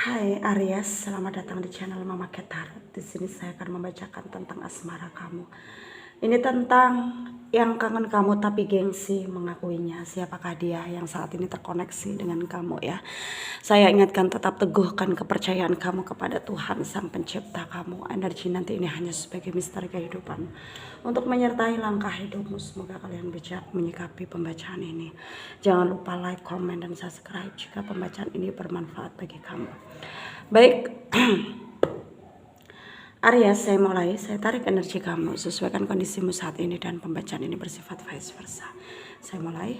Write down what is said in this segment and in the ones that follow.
Hai Aries, selamat datang di channel Mama Tarot. Di sini saya akan membacakan tentang asmara kamu. Ini tentang yang kangen kamu tapi gengsi mengakuinya. Siapakah dia yang saat ini terkoneksi dengan kamu ya? Saya ingatkan tetap teguhkan kepercayaan kamu kepada Tuhan Sang Pencipta kamu. Energi nanti ini hanya sebagai misteri kehidupan untuk menyertai langkah hidupmu. Semoga kalian bijak menyikapi pembacaan ini. Jangan lupa like, comment, dan subscribe jika pembacaan ini bermanfaat bagi kamu. Baik. Aries, saya mulai. Saya tarik energi kamu, sesuaikan kondisimu saat ini, dan pembacaan ini bersifat vice versa. Saya mulai.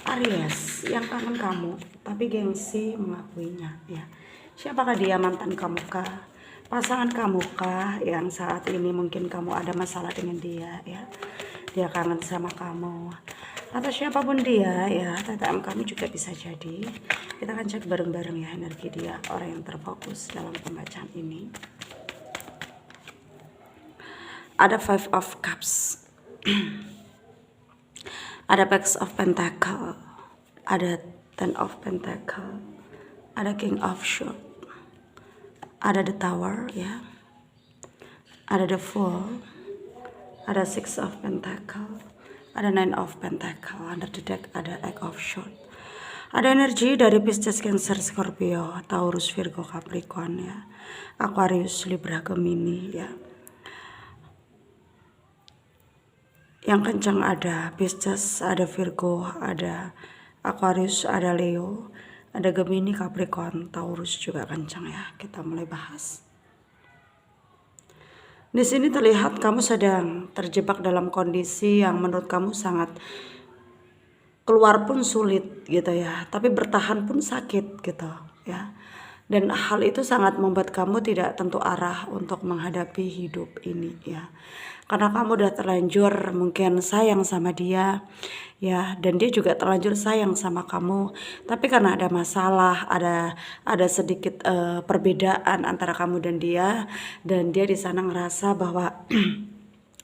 Aries, yang kangen kamu tapi gengsi mengakuinya ya. Siapakah dia? Mantan kamu kah? Pasangan kamu kah? Yang saat ini mungkin kamu ada masalah dengan dia ya. Dia kangen sama kamu. Atau siapapun dia ya, TTM kamu juga bisa jadi. Kita akan cek bareng-bareng ya energi dia, orang yang terfokus dalam pembacaan ini. Ada Five of Cups. Ada Page of Pentacle, ada Ten of Pentacle, ada King of Swords, ada The Tower ya, ada The Fool, ada Six of Pentacle, ada Nine of Pentacle, under the deck ada Eight of Swords. Ada energi dari Pisces, Cancer, Scorpio, Taurus, Virgo, Capricorn ya, Aquarius, Libra, Gemini ya. Yang kencang ada Pisces, ada Virgo, ada Aquarius, ada Leo, ada Gemini, Capricorn, Taurus juga kencang ya. Kita mulai bahas. Di sini terlihat kamu sedang terjebak dalam kondisi yang menurut kamu sangat keluar pun sulit gitu ya, tapi bertahan pun sakit gitu ya. Dan hal itu sangat membuat kamu tidak tentu arah untuk menghadapi hidup ini ya. Karena kamu udah terlanjur mungkin sayang sama dia ya, dan dia juga terlanjur sayang sama kamu. Tapi karena ada masalah, ada sedikit perbedaan antara kamu dan dia di sana ngerasa bahwa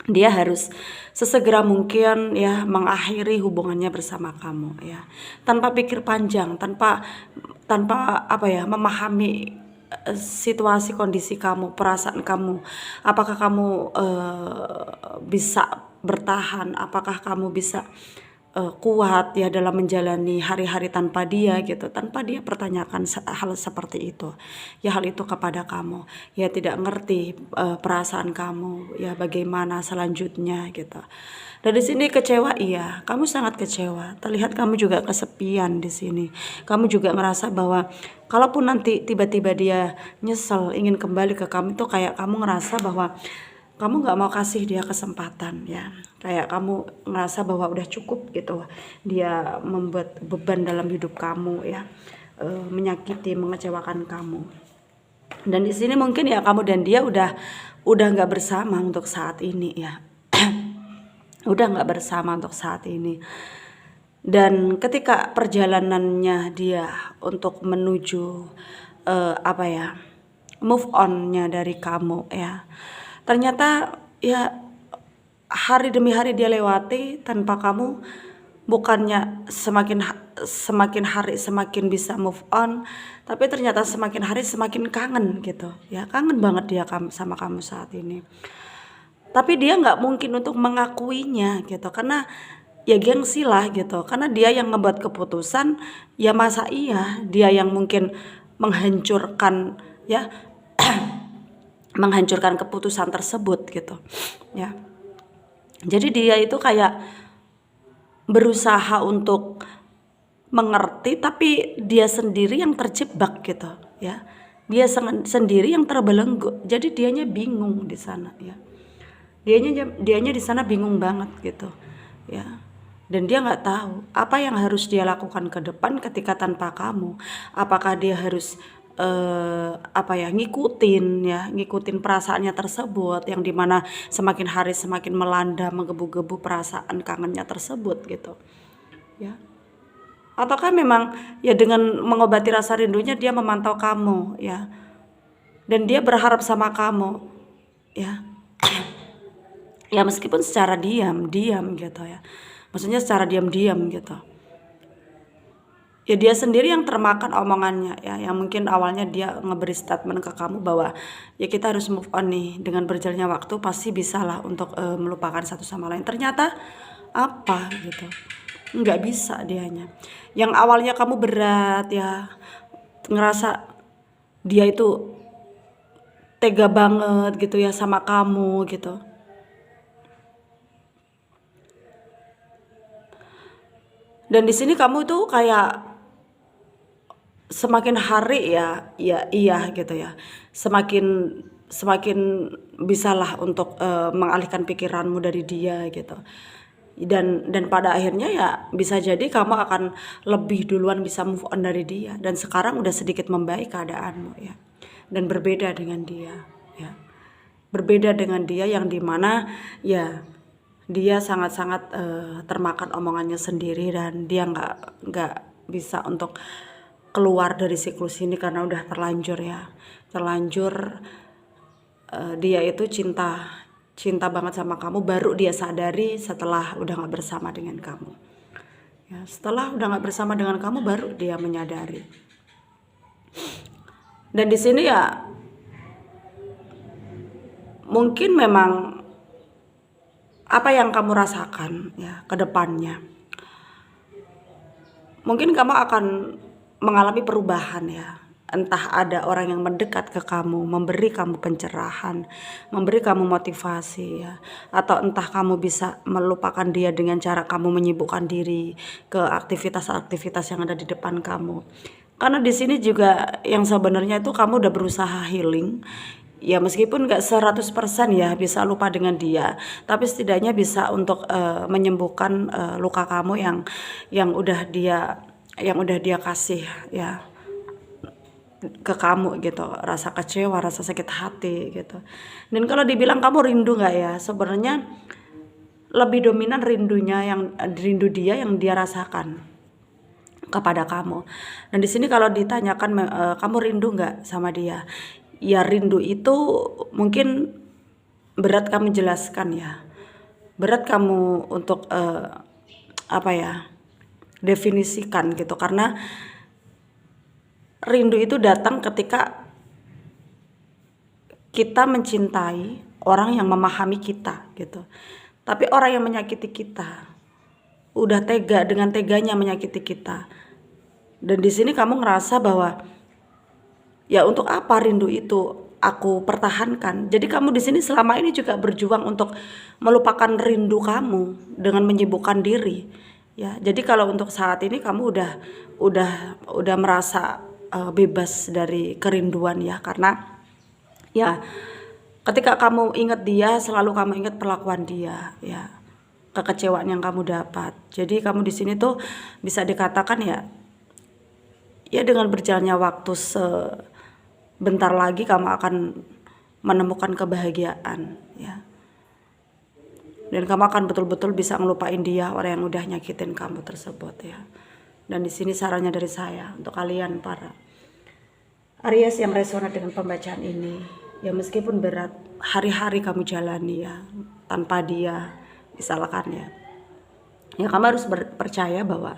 dia harus sesegera mungkin ya mengakhiri hubungannya bersama kamu ya, tanpa pikir panjang, tanpa apa ya, memahami situasi kondisi kamu, perasaan kamu, apakah kamu bisa bertahan, apakah kamu bisa kuat ya dalam menjalani hari-hari tanpa dia gitu, tanpa dia pertanyakan hal seperti itu ya. Hal itu kepada kamu ya, tidak ngerti perasaan kamu ya, bagaimana selanjutnya gitu. Dan di sini kecewa, iya, kamu sangat kecewa. Terlihat kamu juga kesepian di sini. Kamu juga ngerasa bahwa kalaupun nanti tiba-tiba dia nyesel ingin kembali ke kamu, itu kayak kamu ngerasa bahwa kamu nggak mau kasih dia kesempatan ya, kayak kamu ngerasa bahwa udah cukup gitu, dia membuat beban dalam hidup kamu ya, menyakiti, mengecewakan kamu. Dan di sini mungkin ya kamu dan dia udah nggak bersama untuk saat ini ya. Udah nggak bersama untuk saat ini. Dan ketika perjalanannya dia untuk menuju apa ya, move onnya dari kamu ya, ternyata ya hari demi hari dia lewati tanpa kamu. Bukannya semakin hari semakin bisa move on, tapi ternyata semakin hari semakin kangen gitu ya. Kangen banget dia sama kamu saat ini. Tapi dia nggak mungkin untuk mengakuinya gitu, karena ya gengsi lah gitu. Karena dia yang ngebuat keputusan, ya masa iya dia yang mungkin menghancurkan ya, menghancurkan keputusan tersebut gitu ya. Jadi dia itu kayak berusaha untuk mengerti, tapi dia sendiri yang terjebak gitu ya. Dia sendiri yang terbelenggu. Jadi dianya bingung di sana ya. Dianya di sana bingung banget gitu ya. Dan dia nggak tahu apa yang harus dia lakukan ke depan ketika tanpa kamu. Apakah dia harus apa ya, ngikutin perasaannya tersebut, yang dimana semakin hari semakin melanda, menggebu-gebu perasaan kangennya tersebut gitu ya. Ataukah memang ya dengan mengobati rasa rindunya dia memantau kamu ya, dan dia berharap sama kamu ya. Ya meskipun secara diam gitu ya, maksudnya secara diam-diam gitu ya dia sendiri yang termakan omongannya ya, yang mungkin awalnya dia ngeberi statement ke kamu bahwa ya kita harus move on nih, dengan berjalannya waktu pasti bisalah untuk melupakan satu sama lain. Ternyata apa gitu, nggak bisa dianya. Yang awalnya kamu berat ya, ngerasa dia itu tega banget gitu ya sama kamu gitu. Dan di sini kamu tuh kayak semakin hari ya, ya iya gitu ya, semakin semakin bisalah untuk mengalihkan pikiranmu dari dia gitu. Dan pada akhirnya ya bisa jadi kamu akan lebih duluan bisa move on dari dia, dan sekarang udah sedikit membaik keadaanmu ya, dan berbeda dengan dia ya, berbeda dengan dia yang dimana ya dia sangat-sangat termakan omongannya sendiri, dan dia nggak bisa untuk keluar dari siklus ini karena udah terlanjur ya, terlanjur. Dia itu cinta banget sama kamu, baru dia sadari setelah udah nggak bersama dengan kamu ya, setelah udah nggak bersama dengan kamu baru dia menyadari. Dan di sini ya mungkin memang apa yang kamu rasakan ya ke depannya, mungkin kamu akan mengalami perubahan ya. Entah ada orang yang mendekat ke kamu, memberi kamu pencerahan, memberi kamu motivasi ya, atau entah kamu bisa melupakan dia dengan cara kamu menyibukkan diri ke aktivitas-aktivitas yang ada di depan kamu. Karena di sini juga yang sebenarnya itu kamu udah berusaha healing. Ya meskipun gak 100% ya bisa lupa dengan dia, tapi setidaknya bisa untuk menyembuhkan luka kamu yang udah dia kasih ya ke kamu gitu, rasa kecewa, rasa sakit hati gitu. Dan kalau dibilang kamu rindu nggak ya, sebenarnya lebih dominan rindu dia yang dia rasakan kepada kamu. Dan di sini kalau ditanyakan kamu rindu nggak sama dia, ya rindu itu mungkin berat kamu jelaskan ya, berat kamu untuk apa ya, definisikan gitu, karena rindu itu datang ketika kita mencintai orang yang memahami kita gitu. Tapi orang yang menyakiti kita udah tega, dengan teganya menyakiti kita. Dan di sini kamu ngerasa bahwa ya untuk apa rindu itu aku pertahankan. Jadi kamu di sini selama ini juga berjuang untuk melupakan rindu kamu dengan menyibukkan diri. Ya, jadi kalau untuk saat ini kamu udah merasa bebas dari kerinduan ya, karena ya ketika kamu ingat dia selalu kamu ingat perlakuan dia ya, kekecewaan yang kamu dapat. Jadi kamu di sini tuh bisa dikatakan ya dengan berjalannya waktu sebentar lagi kamu akan menemukan kebahagiaan ya. Dan kamu akan betul-betul bisa ngelupain dia, orang yang udah nyakitin kamu tersebut ya. Dan di sini sarannya dari saya untuk kalian para Aries yang resonat dengan pembacaan ini, ya meskipun berat hari-hari kamu jalani ya tanpa dia, misalkan ya kamu harus percaya bahwa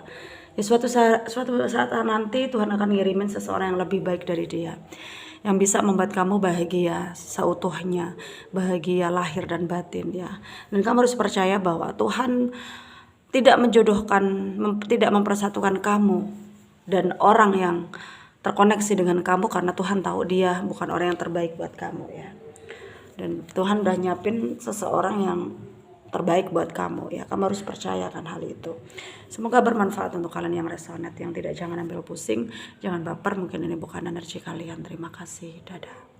ya suatu saat nanti Tuhan akan ngirimin seseorang yang lebih baik dari dia, yang bisa membuat kamu bahagia seutuhnya, bahagia lahir dan batin ya. Dan kamu harus percaya bahwa Tuhan tidak menjodohkan, tidak mempersatukan kamu dan orang yang terkoneksi dengan kamu karena Tuhan tahu dia bukan orang yang terbaik buat kamu ya. Dan Tuhan udah nyiapin seseorang yang terbaik buat kamu ya. Kamu harus percayakan hal itu. Semoga bermanfaat untuk kalian yang resonate, yang tidak, jangan ambil pusing, jangan baper, mungkin ini bukan energi kalian. Terima kasih, dadah.